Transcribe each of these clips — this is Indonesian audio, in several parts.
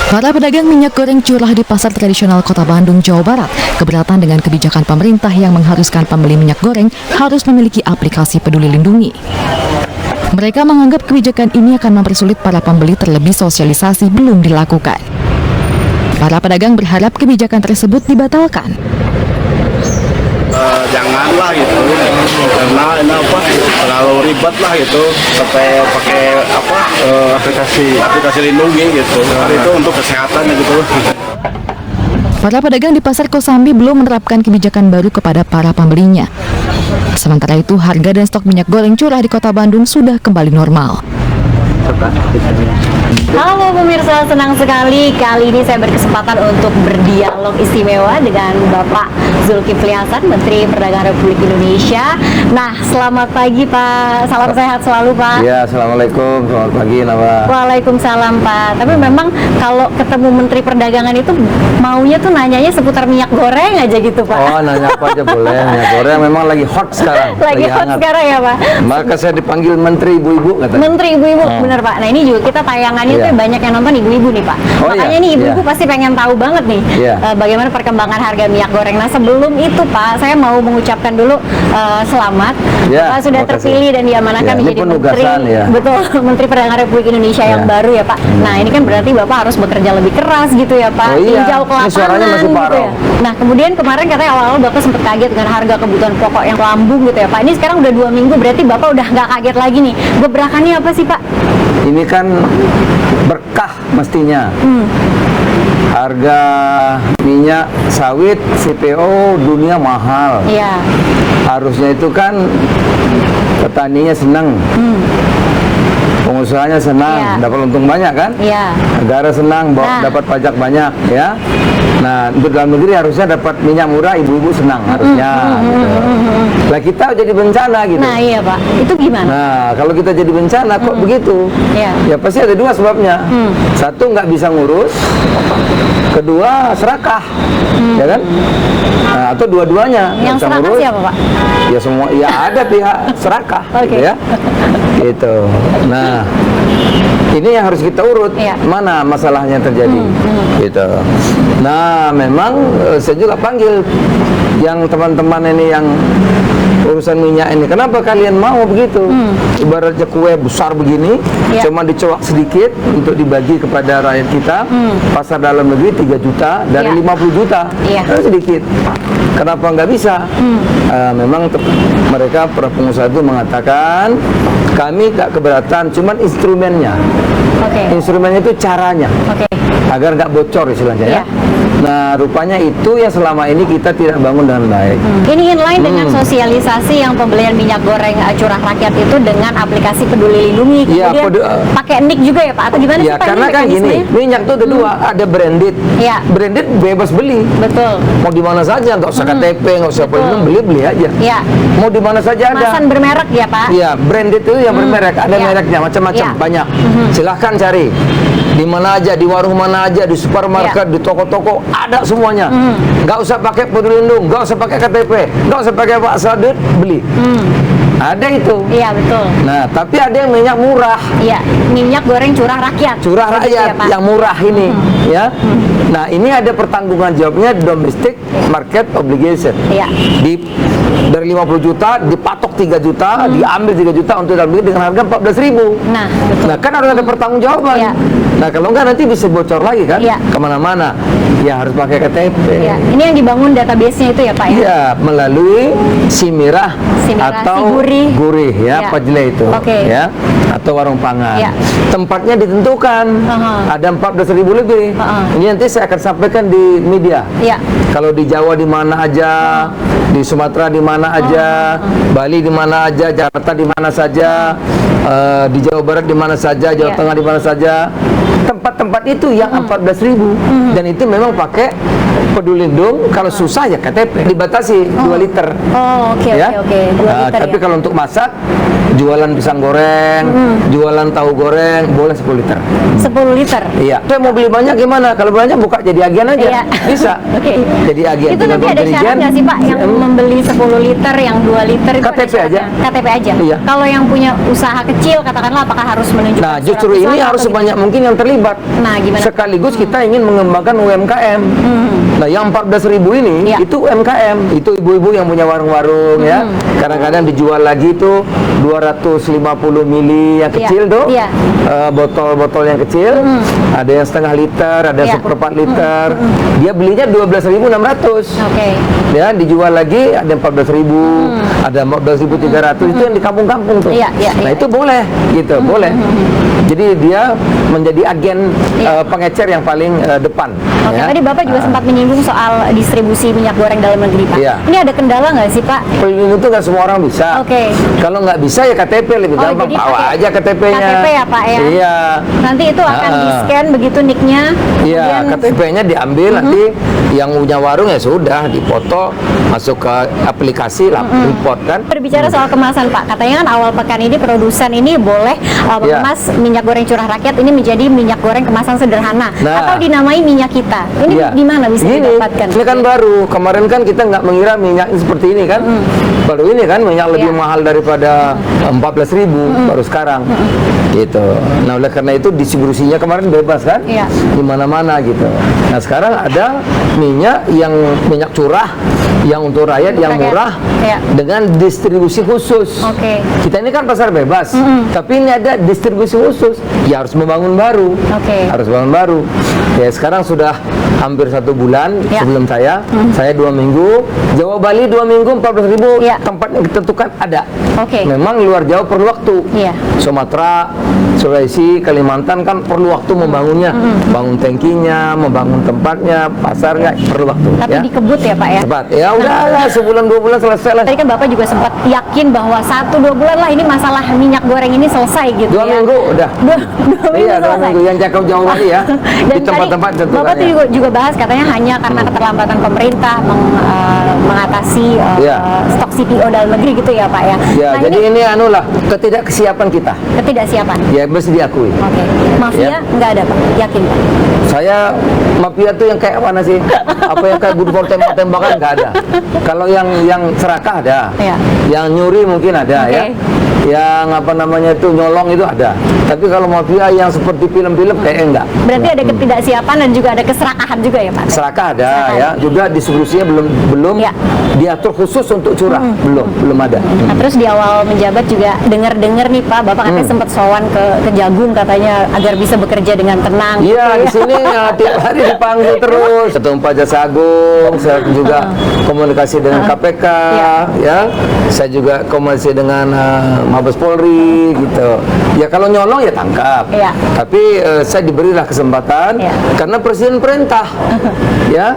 Para pedagang minyak goreng curah di pasar tradisional Kota Bandung, Jawa Barat keberatan dengan kebijakan pemerintah yang mengharuskan pembeli minyak goreng harus memiliki aplikasi Peduli Lindungi. Mereka menganggap kebijakan ini akan mempersulit para pembeli, terlebih sosialisasi belum dilakukan. Para pedagang berharap kebijakan tersebut dibatalkan. Janganlah gitu, karena ini apa terlalu ribet lah gitu, sampai pakai apa aplikasi lindungi gitu, itu untuk kesehatan gitu. Para pedagang di Pasar Kosambi belum menerapkan kebijakan baru kepada para pembelinya. Sementara itu, harga dan stok minyak goreng curah di Kota Bandung sudah kembali normal. Halo pemirsa, senang sekali kali ini saya berkesempatan untuk berdialog istimewa dengan Bapak Zulkifli Hasan, Menteri Perdagangan Republik Indonesia. Nah, selamat pagi Pak, salam sehat selalu Pak. Ya, assalamualaikum, selamat pagi Nawa. Waalaikumsalam Pak. Tapi memang kalau ketemu Menteri Perdagangan itu maunya tuh nanyanya seputar minyak goreng aja gitu Pak. Oh, nanya apa aja boleh, minyak goreng memang lagi hot sekarang. Lagi hot hangat sekarang ya Pak. Maka saya dipanggil Menteri Ibu-Ibu katanya. Menteri Ibu-Ibu, bener Pak. Nah ini juga kita tayangannya Iya. tuh banyak yang nonton ibu-ibu nih Pak. Oh, Makanya iya. nih ibu-ibu Iya. pasti pengen tahu banget nih Iya. Bagaimana perkembangan harga minyak goreng. Nah sebelum itu Pak, saya mau mengucapkan dulu selamat. Iya, Bapak sudah terima kasih. terpilih dan diamanahkan Iya, ini menjadi Menteri, penugasan, ya. betul, Menteri Perdagangan Republik Indonesia yang Iya. baru ya Pak. Nah ini kan berarti Bapak harus bekerja lebih keras gitu ya Pak. Oh, iya. Tinjau ke Ini suaranya lapangan masih gitu parau. ya. Nah kemudian kemarin katanya awal-awal Bapak sempat kaget dengan harga kebutuhan pokok yang lambung gitu ya Pak. Ini sekarang udah 2 minggu, berarti Bapak udah nggak kaget lagi nih. Gebrakannya apa sih Pak? Ini kan berkah mestinya. Harga minyak sawit CPO dunia mahal. Iya. Harusnya itu kan petaninya senang. Pengusahanya senang, Iya. dapat untung banyak kan? Iya. Negara senang, Nah. dapat pajak banyak, ya. Nah, untuk dalam negeri harusnya dapat minyak murah, ibu-ibu senang harusnya. Gitu. Lah kita jadi bencana gitu. Nah iya Pak, itu gimana? Nah, kalau kita jadi bencana kok begitu? Iya. Ya pasti ada dua sebabnya. Satu, nggak bisa ngurus. Kedua, serakah, ya kan? Nah, atau dua-duanya nggak Yang bisa serakah ngurus. siapa Pak? Ya semua, ya ada pihak serakah, Oke. gitu ya. Gitu. Nah, ini yang harus kita urut. Iya. Mana masalahnya terjadi? Gitu. Nah, memang saya juga panggil yang teman-teman ini yang urusan minyak ini. Kenapa kalian mau begitu? Ibaratnya kue besar begini, Iya. cuma dicoak sedikit untuk dibagi kepada rakyat kita. Pasar dalam negeri 3 juta dari Iya. 50 juta. Iya. Kan sedikit. Kenapa nggak bisa? Memang mereka para pengusaha itu mengatakan kami nggak keberatan, cuman instrumennya. Oke. Instrumennya itu caranya Oke. agar nggak bocor istilahnya ya. Iya. Nah, rupanya itu yang selama ini kita tidak bangun dengan baik. Ini inline dengan sosialisasi yang pembelian minyak goreng curah rakyat itu dengan aplikasi Peduli Lindungi. Iya, Kemudian pakai NIK juga ya Pak? Atau gimana Ya sih Pak? karena ini kan gini, mekanismenya? minyak itu ada dua, ada branded. Iya. Branded bebas beli. Betul. Mau di mana saja, nggak usah KTP, nggak usah Betul. pelindung, beli aja. Iya. Mau di mana saja ada. Kemasan bermerek ya Pak? Iya, branded itu yang bermerek, ada Iya. mereknya macam-macam, Iya. banyak. Silahkan cari. Di mana aja, di warung mana aja, di supermarket, Iya. di toko-toko, ada semuanya. Nggak usah pakai peduli lindung, nggak usah pakai KTP, nggak usah pakai Pak Sadut, beli. Ada itu. Iya betul. Nah, tapi ada yang minyak murah. Iya, minyak goreng curah rakyat. Curah Begitu rakyat ya, Pak? yang murah ini, ya. Nah, ini ada pertanggungan jawabnya domestic market obligation. Iya. Dari 50 juta dipatok 3 juta, diambil 3 juta untuk dalam negeri dengan harga 14.000. Nah, betul. Nah, kan harus ada pertanggungjawaban. Iya. Nah, kalau enggak nanti bisa bocor lagi kan? Iya. Kemana-mana. Ya harus pakai KTP. Iya. Ini yang dibangun database-nya itu ya Pak ya? Iya, melalui Simirah Simirah, atau Siguri. Gurih ya, Iya. Pajle itu. Oke. Ya, atau warung pangan. Iya. Tempatnya ditentukan. Ada 14.000 lebih. Ini nanti saya akan sampaikan di media. Iya. Kalau di Jawa di mana aja, di Sumatera di mana aja, Bali di mana aja, Jakarta di mana saja, di Jawa Barat di mana saja, Jawa Iya. Tengah di mana saja. Tempat-tempat itu yang 14.000 dan itu memang pakai peduli lindung. Kalau susah ya KTP. Dibatasi 2 liter. Oh, oke Ya. oke oke. 2 liter Tapi ya. kalau untuk masak, jualan pisang goreng, jualan tahu goreng, boleh 10 liter. 10 liter. Iya. Saya mau beli banyak gimana? Kalau banyak buka jadi agen aja. Iya. Bisa. Oke. Jadi agen. Itu tinggal nanti ada berikan. syarat nggak sih Pak yang membeli 10 liter, yang 2 liter itu ada KTP aja. syaratnya? KTP aja. Iya. Kalau yang punya usaha kecil katakanlah apakah harus menunjukkan Nah, surat justru usaha ini atau harus gimana? sebanyak mungkin yang terlibat. Nah, gimana? Sekaligus kita ingin mengembangkan UMKM. Nah, yang 14.000 ini Ya. itu UMKM. Itu ibu-ibu yang punya warung-warung ya. Kadang-kadang dijual lagi tuh 250 mili yang kecil tuh. Iya. Botol-botol yang kecil. Ada yang setengah liter, ada Iya. 1/4 liter. Dia belinya 12.600. Oke. Ya, dijual lagi ada 14.000, ada 14.300 itu yang di kampung-kampung tuh. Iya, iya, Nah, iya. itu boleh gitu, boleh. Jadi dia menjadi agen pengecer yang paling depan. Oke, ya. tadi Bapak juga sempat menyinggung soal distribusi minyak goreng dalam negeri, Pak. Iya. Ini ada kendala nggak sih, Pak? Pelindung itu nggak semua orang bisa. Oke. Kalau nggak bisa ya KTP lebih gampang. jadi Bawa pakai aja KTP-nya. KTP ya, Pak, ya? Iya. Nanti itu akan di-scan begitu nicknya. Iya, kemudian- KTP-nya diambil nanti yang punya warung ya sudah dipoto, masuk ke aplikasi report kan. Berbicara soal kemasan, Pak, katanya kan awal pekan ini produsen ini boleh Iya. mengemas minyak goreng curah rakyat ini menjadi minyak goreng kemasan sederhana Nah. atau dinamai minyak kita. Ini Iya. di mana bisa Gini, didapatkan? ini kan baru. Kemarin kan kita nggak mengira minyak seperti ini kan. Baru ini kan minyak lebih Iya. mahal daripada 14.000 baru sekarang. Gitu. Nah, oleh karena itu distribusinya kemarin bebas kan? Iya. Di mana-mana gitu. Nah, sekarang ada minyak curah yang untuk rakyat Untuk yang rakyat. murah Iya. dengan distribusi khusus. Oke. Kita ini kan pasar bebas, tapi ini ada distribusi khusus. Ya harus membangun baru. Oke. Harus bangun baru. Ya sekarang sudah hampir 1 bulan Ya. sebelum saya 2 minggu. Jawa Bali 2 minggu 14.000 Ya. tempat yang ditentukan ada. Oke. Memang luar Jawa perlu waktu. Iya. Sumatera, Sulawesi, Kalimantan kan perlu waktu membangunnya, bangun tankinya, membangun tempatnya, pasarnya perlu waktu. Tapi ya. dikebut ya, Pak ya? Cepat. Ya udahlah sebulan 2 bulan selesai lah. Tadi kan Bapak juga sempat yakin bahwa 1-2 bulan lah ini masalah minyak goreng ini selesai gitu 2 ya. minggu udah. Dua minggu Iya, 2 selesai. minggu yang cakap Jawa Bali ya. Dan Di tempat-tempat tadi Bapak tuh juga bahas katanya hanya karena keterlambatan pemerintah mengatasi Iya. stok CPO dalam negeri gitu ya, Pak ya. Ya, Nah, jadi ini anulah ketidaksiapan kita. ketidaksiapan. Ya mesti diakui. Oke. Mafia Ya. nggak ada, Pak. Yakin, Pak. Saya mafia tuh yang kayak mana sih? Apa yang kayak good for tembak-tembakan nggak ada. Kalau yang serakah ada. Iya. Yang nyuri mungkin ada Oke. ya. Yang apa namanya itu nyolong itu ada. Tapi kalau mafia yang seperti film-film kayaknya enggak. Berarti ada ketidaksiapan dan juga ada keserakahan juga ya, Pak. Serakah ada Serakah. ya. Juga distribusinya belum Ya. diatur khusus untuk curah. Belum ada. Nah, terus di awal menjabat juga dengar-dengar nih Pak, Bapak katanya sempat sowan ke Jagung katanya agar bisa bekerja dengan tenang. Iya, di gitu ya. sini ya, tiap hari dipanggil terus. Ketua Jaksa Agung, saya juga komunikasi dengan KPK, ya. Saya juga komunikasi dengan Mabes Polri, gitu. Ya kalau nyolong ya tangkap. Iya. Tapi saya diberilah kesempatan Iya. karena Presiden perintah, ya.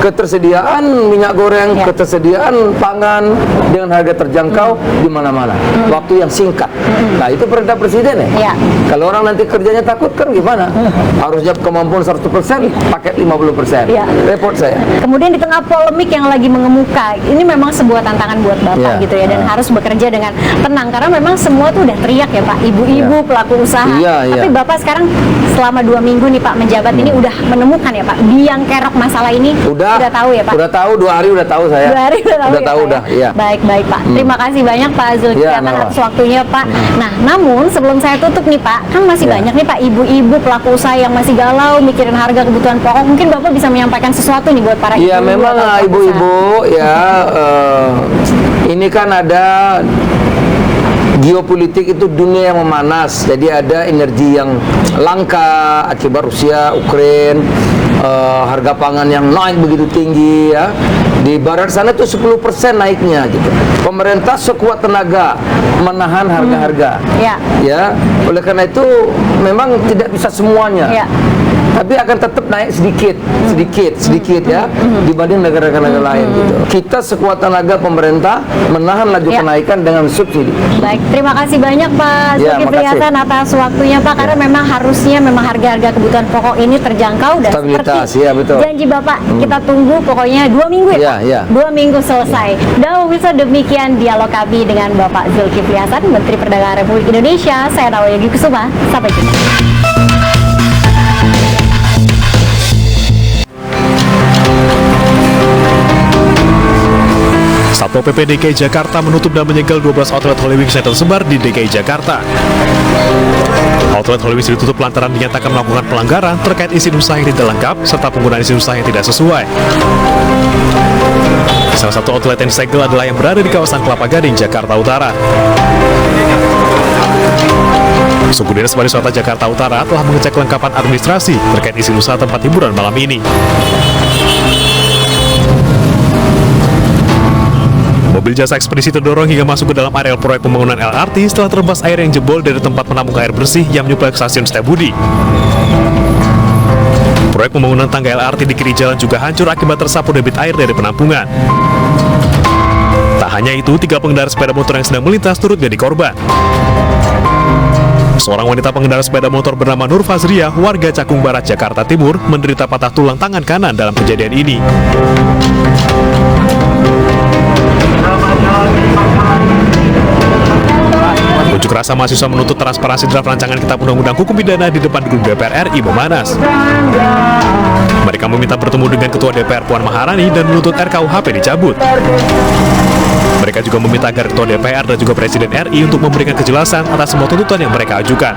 Ketersediaan minyak goreng, Iya. ketersediaan pangan dengan harga terjangkau di mana-mana. Waktu yang singkat. Nah, itu perintah Presiden ya. Iya. Kalau orang nanti kerjanya takut kan gimana? Harusnya kemampuan 100%, pakai 50%. Iya. Repot saya. Kemudian di tengah polemik yang lagi mengemuka, ini memang sebuah tantangan buat Bapak Iya. gitu ya, dan harus bekerja dengan tenang karena memang semua tuh udah teriak ya Pak, ibu-ibu Iya. pelaku usaha. Iya, Tapi iya. Bapak sekarang selama 2 minggu nih Pak menjabat ini udah menemukan ya Pak, biang kerok masalah ini Udah tahu ya Pak. Udah tahu 2 hari udah tahu saya. 2 hari udah tahu ya, Pak, udah, ya? iya. Baik Pak. Terima kasih banyak Pak Zulkifli Iya, atas nama. waktunya Pak. Nah, namun sebelum saya tutup nih Pak, kan masih Iya. banyak nih Pak ibu-ibu pelaku usaha yang masih galau mikirin harga kebutuhan pokok. Mungkin Bapak bisa menyampaikan sesuatu nih buat para Iya, ibu-ibu memang atau pelaku usaha. ibu-ibu ya ini kan ada geopolitik itu dunia yang memanas, jadi ada energi yang langka akibat Rusia, Ukraina, harga pangan yang naik begitu tinggi ya. Di barat sana tuh 10% naiknya gitu. Pemerintah sekuat tenaga menahan harga-harga. Ya. Ya, oleh karena itu memang tidak bisa semuanya. Ya. Tapi akan tetap naik sedikit ya dibanding negara-negara lain gitu. Kita sekuat tenaga pemerintah menahan laju Ya. kenaikan dengan subsidi. Baik, terima kasih banyak Pak Ya, Zulkifli makasih. Hasan atas waktunya Pak, karena memang harusnya harga-harga kebutuhan pokok ini terjangkau dan Stabilitas, seperti ya, betul. janji Bapak, kita tunggu pokoknya 2 minggu ya, Ya, Pak? ya. 2 minggu selesai. Dan bisa demikian dialog kami dengan Bapak Zulkifli Hasan, Menteri Perdagangan Republik Indonesia. Saya Nawa Yogi Kusuma, sampai jumpa. Satpol PP DKI Jakarta menutup dan menyegel 12 outlet Holy Wings yang tersebar di DKI Jakarta. Outlet Holy Wings ditutup lantaran dinyatakan melakukan pelanggaran terkait izin usaha yang tidak lengkap serta penggunaan izin usaha yang tidak sesuai. Salah satu outlet yang disegel adalah yang berada di kawasan Kelapa Gading, Jakarta Utara. Suku Dinas Pariwisata Jakarta Utara telah mengecek kelengkapan administrasi terkait izin usaha tempat hiburan malam ini. Mobil jasa ekspedisi terdorong hingga masuk ke dalam areal proyek pembangunan LRT setelah terhembas air yang jebol dari tempat penampung air bersih yang menyuplai ke stasiun Setiabudi. Proyek pembangunan tangga LRT di kiri jalan juga hancur akibat tersapu debit air dari penampungan. Tak hanya itu, 3 pengendara sepeda motor yang sedang melintas turut jadi korban. Seorang wanita pengendara sepeda motor bernama Nur Fazriah, warga Cakung Barat, Jakarta Timur, menderita patah tulang tangan kanan dalam kejadian ini. Unjuk rasa mahasiswa menuntut transparansi draft rancangan kitab undang-undang hukum pidana di depan gedung DPR RI Momanas. Mereka meminta bertemu dengan Ketua DPR Puan Maharani dan menuntut RKUHP dicabut. Mereka juga meminta agar Ketua DPR dan juga Presiden RI untuk memberikan kejelasan atas semua tuntutan yang mereka ajukan.